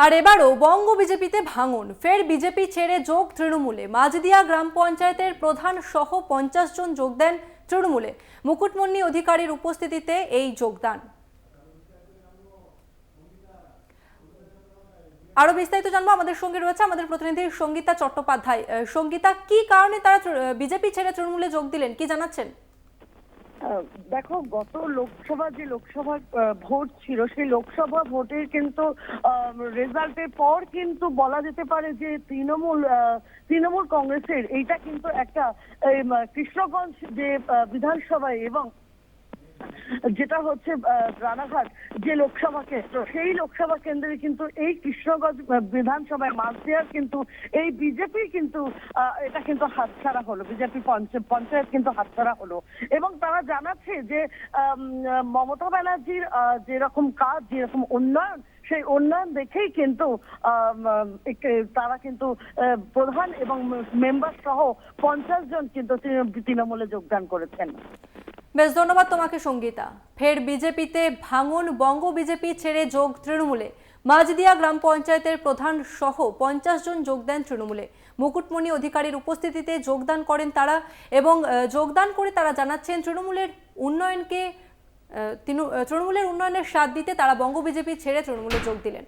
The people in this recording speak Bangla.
আর এবারও বঙ্গ বিজেপিতে ভাঙন, ফের বিজেপি ছেড়ে যোগ তৃণমূলে। মাঝদিয়া গ্রাম পঞ্চায়েতের প্রধান সহ 50 জন যোগ দেন তৃণমূলে। মুকুটমণি অধিকারীর উপস্থিতিতে এই যোগদান। আরো বিস্তারিত জানবো, আমাদের সঙ্গে রয়েছে আমাদের প্রতিনিধি সঙ্গীতা চট্টোপাধ্যায়। সঙ্গীতা, কি কারণে তারা বিজেপি ছেড়ে তৃণমূলে যোগ দিলেন, কি জানাচ্ছেন? দেখো, গত লোকসভা ভোট ছিল, সেই লোকসভা ভোটের কিন্তু রেজাল্টের পর কিন্তু বলা যেতে পারে যে তৃণমূল কংগ্রেসের এইটা কিন্তু একটা কৃষ্ণগঞ্জ যে বিধানসভায় এবং যেটা হচ্ছে রানাঘাট যে লোকসভা কেন্দ্র, সেই লোকসভা কেন্দ্রে কিন্তু এই কৃষ্ণগঞ্জ বিধানসভায় মাঝদিয়ার কিন্তু এই বিজেপি কিন্তু এটা কিন্তু হাতছাড়া হলো, বিজেপি পঞ্চায়েত কিন্তু হাতছাড়া হলো। এবং তারা জানাচ্ছে যে মমতা ব্যানার্জির যেরকম কাজ, যেরকম উন্নয়ন, সেই উন্নয়ন দেখেই কিন্তু তারা কিন্তু প্রধান এবং মেম্বার সহ 50 জন কিন্তু তৃণমূলে যোগদান করেছেন। বেশ, ধন্যবাদ তোমাকে সঙ্গীতা। ফের বিজেপিতে ভাঙন, বঙ্গ বিজেপি ছেড়ে যোগ তৃণমূলে। মাঝদিয়া গ্রাম পঞ্চায়েতের প্রধান সহ 50 জন যোগ দেন তৃণমূলে। মুকুটমণি অধিকারীর উপস্থিতিতে যোগদান করেন তারা এবং যোগদান করে তারা জানাচ্ছেন তৃণমূলের উন্নয়নের স্বাদ দিতে তারা বঙ্গ বিজেপি ছেড়ে তৃণমূলে যোগ দিলেন।